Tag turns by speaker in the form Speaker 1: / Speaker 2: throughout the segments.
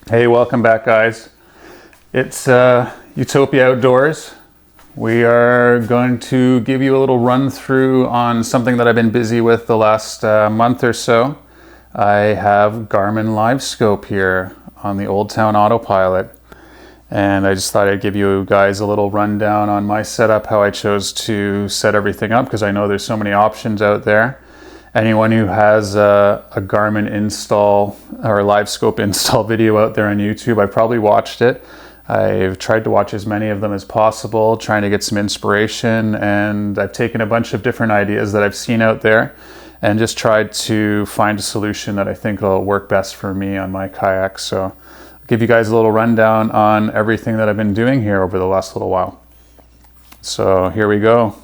Speaker 1: Hey, welcome back, guys. It's Utopia Outdoors. We are going to give you a little run through on something that I've been busy with the last month or so. I have Garmin LiveScope here on the Old Town Autopilot, and I just thought I'd give you guys a little rundown on my setup, how I chose to set everything up, because I know there's so many options out there. Anyone who has a Garmin install or LiveScope install video out there on YouTube, I've probably watched it. I've tried to watch as many of them as possible, trying to get some inspiration, and I've taken a bunch of different ideas that I've seen out there and just tried to find a solution that I think will work best for me on my kayak. So I'll give you guys a little rundown on everything that I've been doing here over the last little while. So here we go.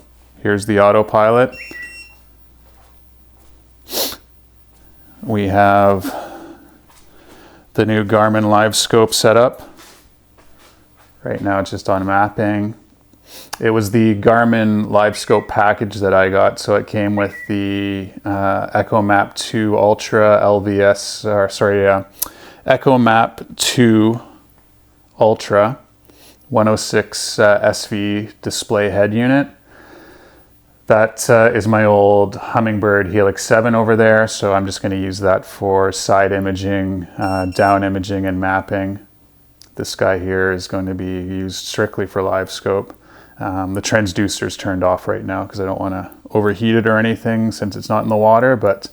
Speaker 1: Here's the autopilot. We have the new Garmin LiveScope setup. Right now it's just on mapping. It was the Garmin LiveScope package that I got, so it came with the EchoMap 2 Ultra LVS, EchoMap 2 Ultra 106 SV display head unit. That is my old Humminbird Helix 7 over there, so I'm just going to use that for side imaging, down imaging, and mapping. This guy here is going to be used strictly for LiveScope. The transducer is turned off right now because I don't want to overheat it or anything since it's not in the water, but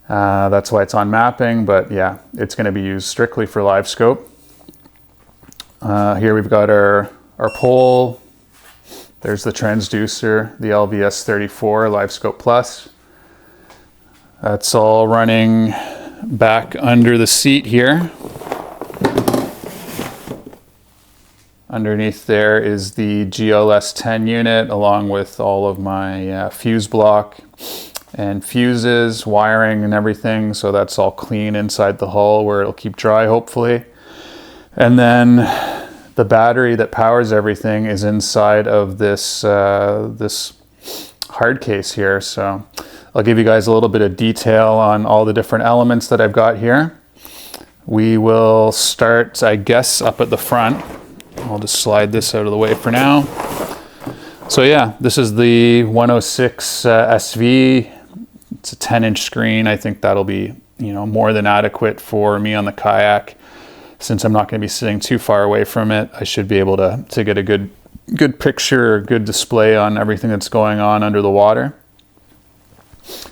Speaker 1: that's why it's on mapping. But yeah, it's going to be used strictly for LiveScope. Here we've got our pole. There's the transducer, the LVS 34 LiveScope Plus. That's all running back under the seat here. Underneath there is the GLS 10 unit, along with all of my fuse block and fuses, wiring and everything. So that's all clean inside the hull where it'll keep dry, hopefully. And then the battery that powers everything is inside of this this hard case here. So I'll give you guys a little bit of detail on all the different elements that I've got here. We will start, I guess, up at the front. I'll just slide this out of the way for now. So yeah, this is the 106 SV. It's a 10-inch screen. I think that'll be, more than adequate for me on the kayak. Since I'm not going to be sitting too far away from it, I should be able to get a good picture, good display on everything that's going on under the water.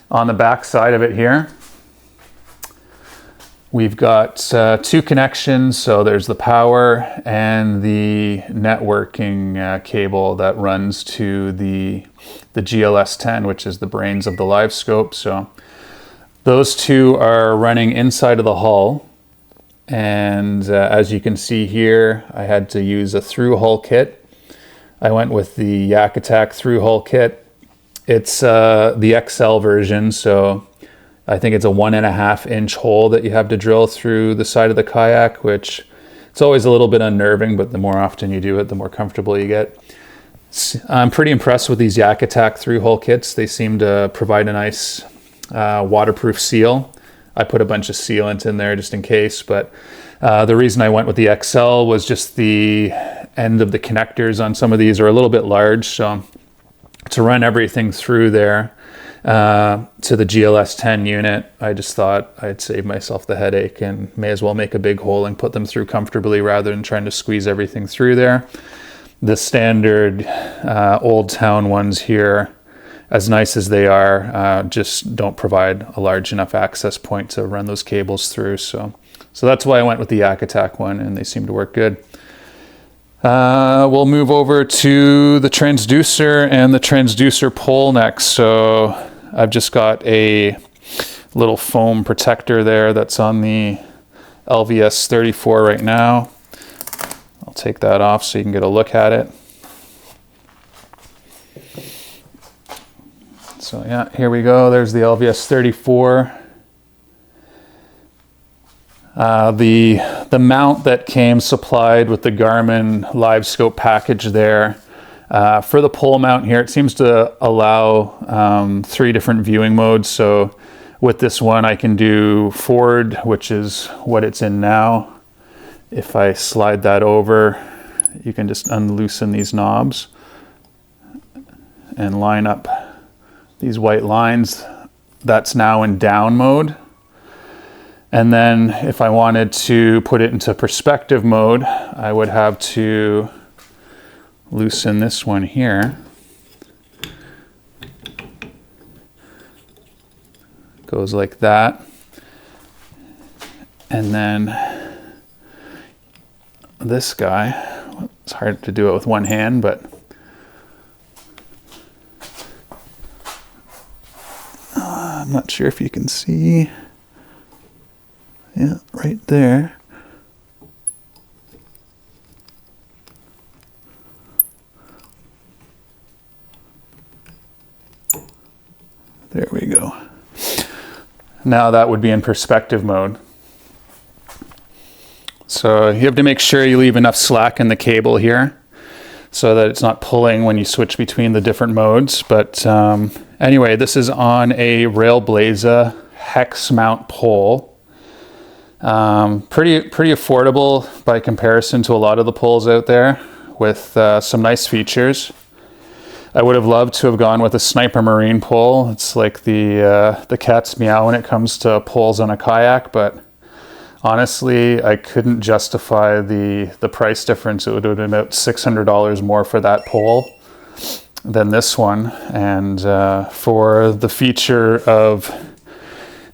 Speaker 1: On the back side of it here, we've got two connections. So there's the power and the networking cable that runs to the GLS 10, which is the brains of the LiveScope. So those two are running inside of the hull. And as you can see here, I had to use a through hull kit. I went with the Yak Attack through hull kit. It's the XL version, so I think it's a 1.5 inch hole that you have to drill through the side of the kayak, which it's always a little bit unnerving, but the more often you do it, the more comfortable you get. I'm pretty impressed with these Yak Attack through hull kits. They seem to provide a nice waterproof seal. I put a bunch of sealant in there just in case, but the reason I went with the XL was just the end of the connectors on some of these are a little bit large, so to run everything through there to the GLS 10 unit, I just thought I'd save myself the headache and may as well make a big hole and put them through comfortably rather than trying to squeeze everything through there. The standard Old Town ones here, as nice as they are, just don't provide a large enough access point to run those cables through. So that's why I went with the Yak Attack one, and they seem to work good. We'll move over to the transducer and the transducer pole next. So I've just got a little foam protector there that's on the LVS 34 right now. I'll take that off so you can get a look at it. So yeah, here we go. There's the LVS 34. The mount that came supplied with the Garmin LiveScope package there. For the pole mount here, it seems to allow 3 different viewing modes. So with this one, I can do forward, which is what it's in now. If I slide that over, you can just unloosen these knobs and line up these white lines. That's now in down mode. And then if I wanted to put it into perspective mode, I would have to loosen this one here. Goes like that. And then this guy, it's hard to do it with one hand, but I'm not sure if you can see. Yeah, right there. There we go. Now that would be in perspective mode. So you have to make sure you leave enough slack in the cable here so that it's not pulling when you switch between the different modes. But anyway, this is on a Railblaza hex mount pole. Pretty affordable by comparison to a lot of the poles out there, with some nice features. I would have loved to have gone with a Sniper Marine pole. It's like the cat's meow when it comes to poles on a kayak, but honestly, I couldn't justify the price difference. It would have been about $600 more for that pole than this one. And for the feature of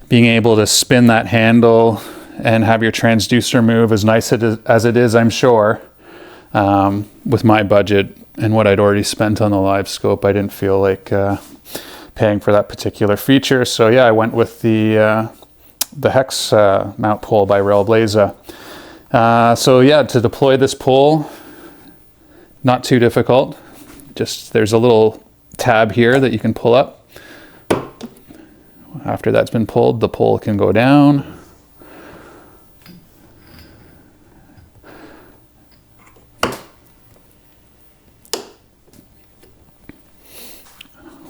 Speaker 1: being able to spin that handle and have your transducer move, as nice as it is, I'm sure, with my budget and what I'd already spent on the LiveScope, I didn't feel like paying for that particular feature. So yeah, I went with the hex mount pole by Railblaza. So yeah, to deploy this pole, not too difficult. Just there's a little tab here that you can pull up. After that's been pulled, the pole can go down.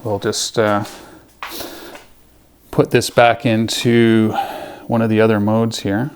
Speaker 1: We'll just put this back into one of the other modes here.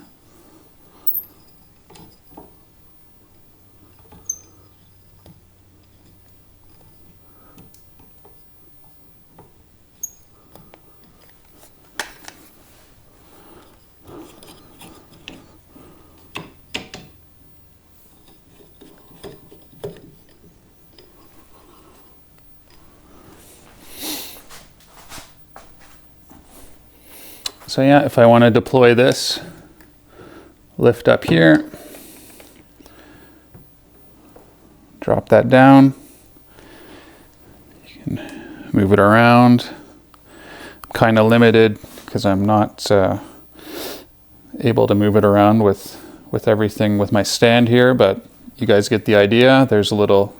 Speaker 1: So yeah, if I want to deploy this, lift up here, drop that down, you can move it around. I'm kind of limited because I'm not able to move it around with everything with my stand here, but you guys get the idea. There's a little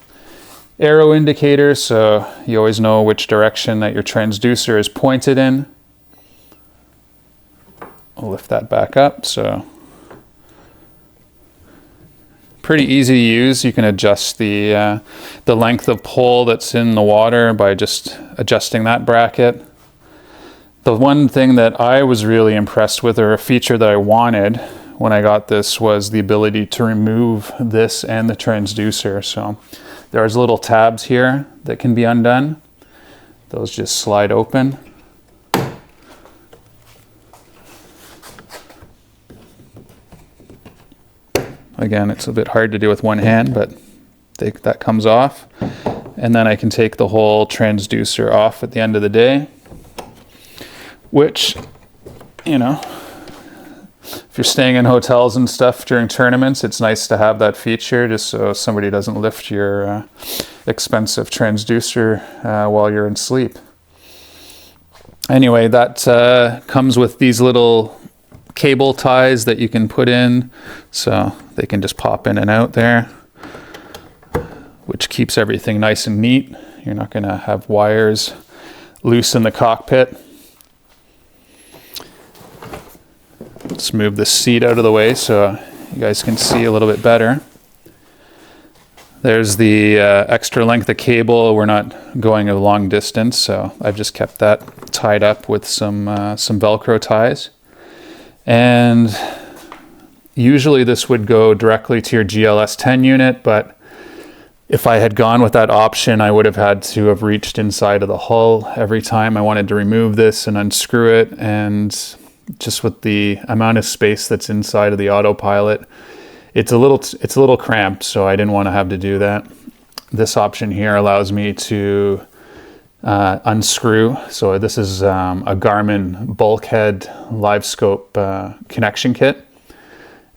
Speaker 1: arrow indicator, so you always know which direction that your transducer is pointed in. I'll lift that back up. So pretty easy to use. You can adjust the length of pole that's in the water by just adjusting that bracket. The one thing that I was really impressed with, or a feature that I wanted when I got this, was the ability to remove this and the transducer. So there's little tabs here that can be undone. Those just slide open. Again, it's a bit hard to do with one hand, but that comes off. And then I can take the whole transducer off at the end of the day, which, you know, if you're staying in hotels and stuff during tournaments, it's nice to have that feature just so somebody doesn't lift your expensive transducer while you're in sleep. Anyway, that comes with these little cable ties that you can put in, so they can just pop in and out there, which keeps everything nice and neat. You're not going to have wires loose in the cockpit. Let's move this seat out of the way so you guys can see a little bit better. There's the extra length of cable. We're not going a long distance, so I've just kept that tied up with some Velcro ties. And Usually this would go directly to your GLS 10 unit, but if I had gone with that option, I would have had to have reached inside of the hull every time I wanted to remove this and unscrew it. And just with the amount of space that's inside of the Autopilot, it's a little cramped, so I didn't want to have to do that. This option here allows me to unscrew. So this is a Garmin Bulkhead LiveScope connection kit.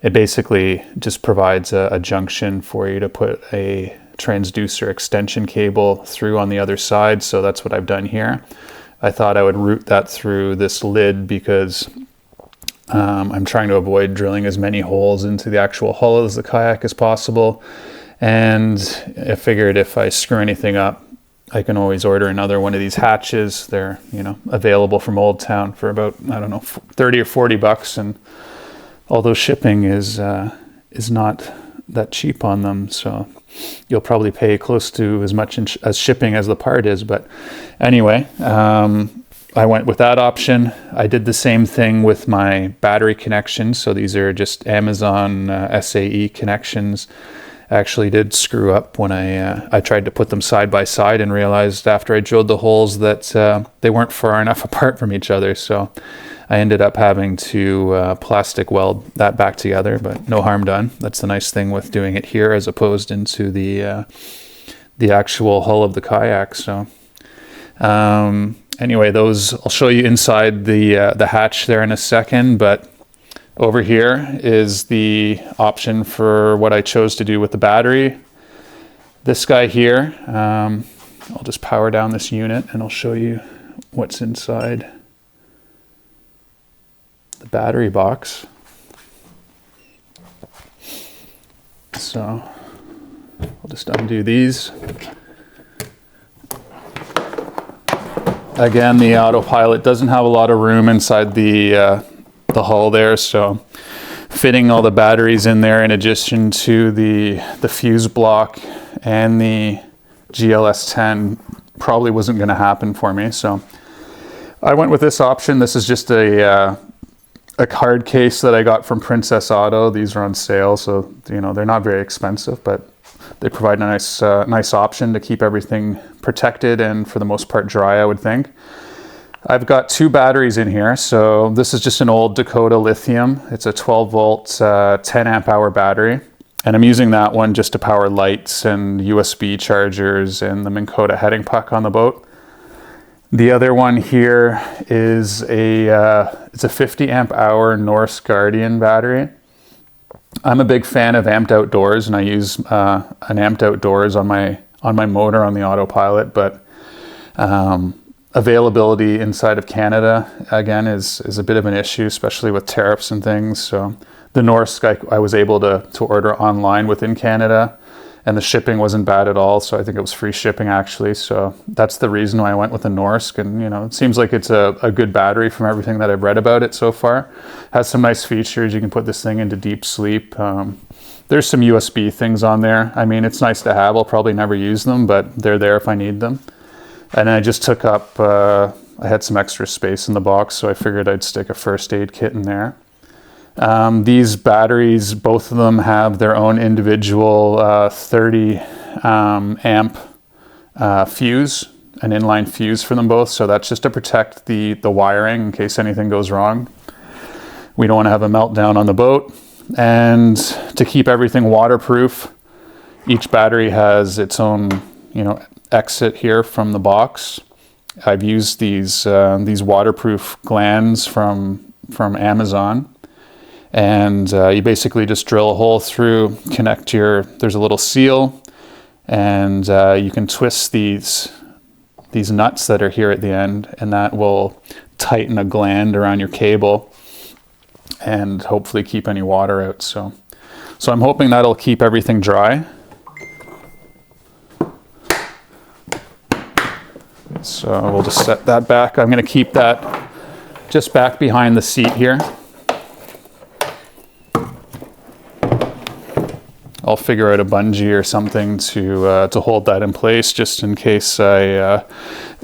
Speaker 1: It basically just provides a junction for you to put a transducer extension cable through on the other side. So that's what I've done here. I thought I would route that through this lid because I'm trying to avoid drilling as many holes into the actual hull of the kayak as possible. And I figured if I screw anything up, I can always order another one of these hatches. They're, available from Old Town for about, I don't know, 30 or 40 bucks. And although shipping is not that cheap on them, so you'll probably pay close to as much as shipping as the part is. But anyway, I went with that option. I did the same thing with my battery connections. So these are just Amazon SAE connections. I actually did screw up when I tried to put them side by side and realized after I drilled the holes that they weren't far enough apart from each other. So I ended up having to plastic weld that back together, but no harm done. That's the nice thing with doing it here as opposed into the actual hull of the kayak. So anyway, those I'll show you inside the hatch there in a second, but over here is the option for what I chose to do with the battery. This guy here, I'll just power down this unit and I'll show you what's inside the battery box. So I'll just undo these. Again, the Autopilot doesn't have a lot of room inside the hull there, so fitting all the batteries in there in addition to the fuse block and the GLS 10 probably wasn't going to happen for me. So I went with this option. This is just a card case that I got from Princess Auto. These are on sale, so they're not very expensive, but they provide a nice option to keep everything protected and for the most part dry, I would think. I've got two batteries in here. So this is just an old Dakota lithium. It's a 12 volt, 10 amp hour battery. And I'm using that one just to power lights and USB chargers and the Minn Kota heading puck on the boat. The other one here is it's a 50 amp hour Norse Guardian battery. I'm a big fan of amped outdoors, and I use an amped outdoors on my motor on the Autopilot, but availability inside of Canada, again, is a bit of an issue, especially with tariffs and things. So the Norse I was able to order online within Canada, and the shipping wasn't bad at all. So I think it was free shipping actually. So that's the reason why I went with the Norse. And it seems like it's a good battery from everything that I've read about it so far. Has some nice features. You can put this thing into deep sleep. There's some USB things on there. I mean, it's nice to have. I'll probably never use them, but they're there if I need them. And I just took up, I had some extra space in the box, so I figured I'd stick a first aid kit in there. These batteries, both of them have their own individual 30 amp fuse, an inline fuse for them both. So that's just to protect the wiring in case anything goes wrong. We don't want to have a meltdown on the boat. And to keep everything waterproof, each battery has its own, exit here from the box. I've used these waterproof glands from Amazon, and you basically just drill a hole through, there's a little seal, and you can twist these nuts that are here at the end, and that will tighten a gland around your cable and hopefully keep any water out. So I'm hoping that'll keep everything dry. So we'll just set that back. I'm going to keep that just back behind the seat here. I'll figure out a bungee or something to hold that in place, just in case I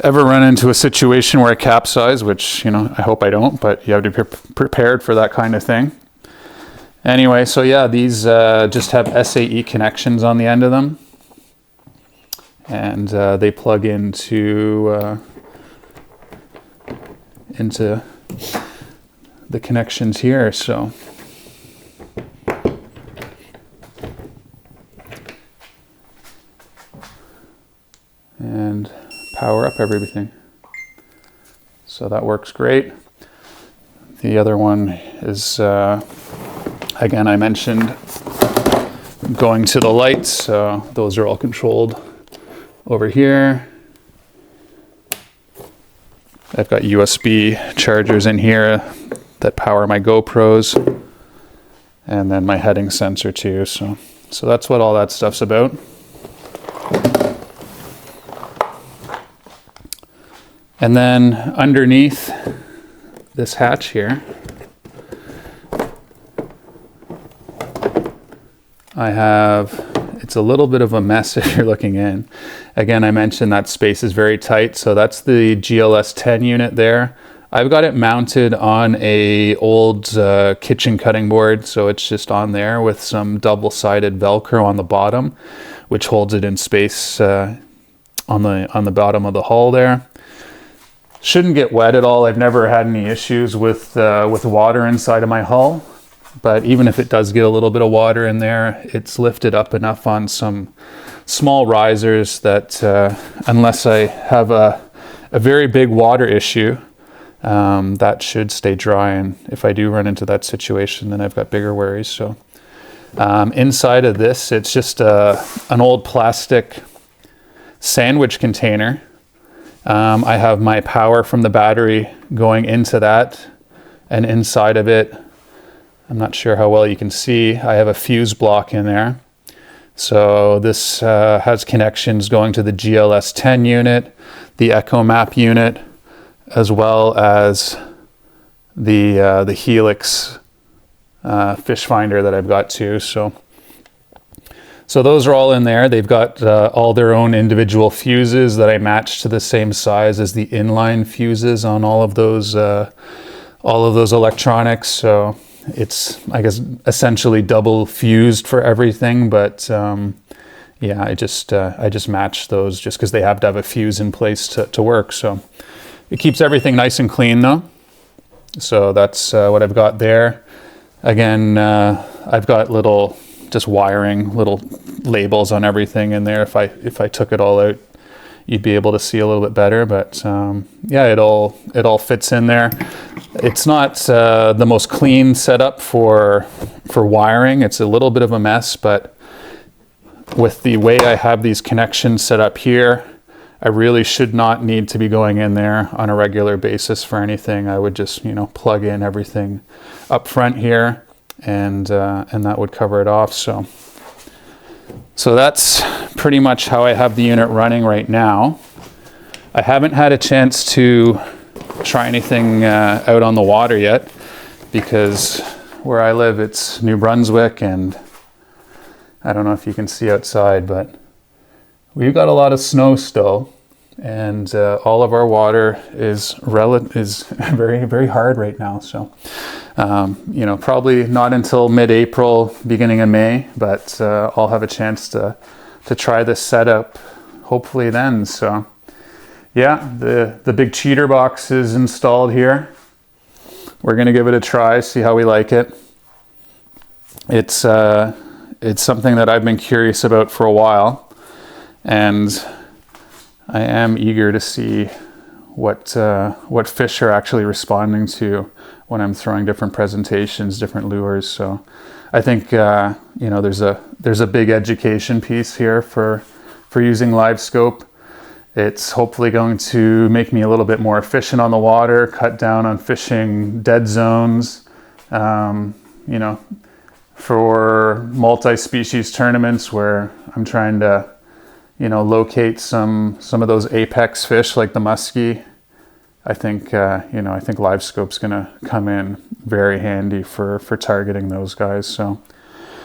Speaker 1: ever run into a situation where I capsize, which I hope I don't, but you have to be prepared for that kind of thing. Anyway, so yeah, these just have SAE connections on the end of them, and they plug into the connections here. So and power up everything. So that works great. The other one is, again, I mentioned going to the lights. So those are all controlled over here. I've got USB chargers in here that power my GoPros, and then my heading sensor too. So that's what all that stuff's about. And then underneath this hatch here, I have, it's a little bit of a mess if you're looking in. Again, I mentioned that space is very tight. So that's the GLS 10 unit there. I've got it mounted on a old kitchen cutting board. So it's just on there with some double-sided Velcro on the bottom, which holds it in space on the bottom of the hull there. Shouldn't get wet at all. I've never had any issues with water inside of my hull, but even if it does get a little bit of water in there, it's lifted up enough on some small risers that unless I have a very big water issue, that should stay dry. And if I do run into that situation, then I've got bigger worries. So inside of this, it's just an old plastic sandwich container. I have my power from the battery going into that, and inside of it, I'm not sure how well you can see, I have a fuse block in there. So this has connections going to the GLS 10 unit, the Echo Map unit, as well as the Helix fish finder that I've got too. So those are all in there. They've got all their own individual fuses that I match to the same size as the inline fuses on all of those electronics. So it's, I guess, essentially double fused for everything. But yeah, I just match those just because they have to have a fuse in place to work. So it keeps everything nice and clean though. So that's what I've got there. Again, I've got little just wiring, little labels on everything in there. If I took it all out, you'd be able to see a little bit better. But yeah, it all fits in there. It's not the most clean setup for wiring. It's a little bit of a mess, but with the way I have these connections set up here, I really should not need to be going in there on a regular basis for anything. I would just, plug in everything up front here, and that would cover it off. So that's pretty much how I have the unit running right now. I haven't had a chance to try anything out on the water yet, because where I live, it's New Brunswick, and I don't know if you can see outside, but we've got a lot of snow still, and all of our water is very, very hard right now. So, probably not until mid-April, beginning of May, but I'll have a chance to try this setup hopefully then. So, yeah, the big cheater box is installed here. We're gonna give it a try, see how we like it. It's something that I've been curious about for a while, and I am eager to see what fish are actually responding to when I'm throwing different presentations, different lures. So I think there's a big education piece here for using LiveScope. It's hopefully going to make me a little bit more efficient on the water, cut down on fishing dead zones. For multi-species tournaments where I'm trying to locate some of those apex fish like the muskie, I think LiveScope's gonna come in very handy for targeting those guys. So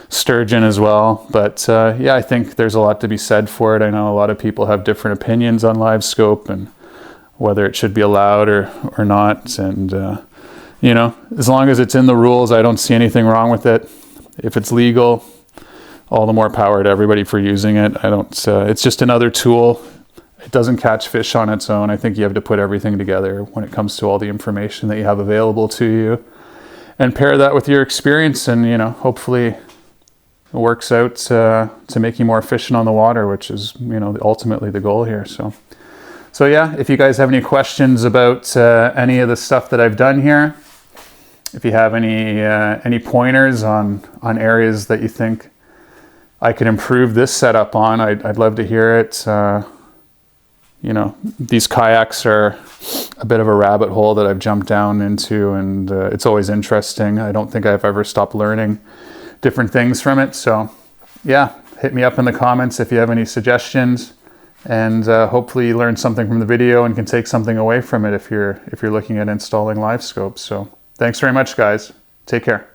Speaker 1: sturgeon as well, but yeah, I think there's a lot to be said for it. I know a lot of people have different opinions on LiveScope and whether it should be allowed or not, and as long as it's in the rules, I don't see anything wrong with it. if it's legal, all the more power to everybody for using it. I don't, it's just another tool. It doesn't catch fish on its own. I think you have to put everything together when it comes to all the information that you have available to you, and pair that with your experience, and, you know, hopefully it works out to make you more efficient on the water, which is, you know, ultimately the goal here. So yeah, if you guys have any questions about any of the stuff that I've done here, if you have any pointers on areas that you think I could improve this setup on, I'd love to hear it. You know, these kayaks are a bit of a rabbit hole that I've jumped down into, and it's always interesting. I don't think I've ever stopped learning different things from it. So yeah, hit me up in the comments if you have any suggestions, and hopefully you learned something from the video and can take something away from it if you're looking at installing LiveScope. So thanks very much, guys. Take care.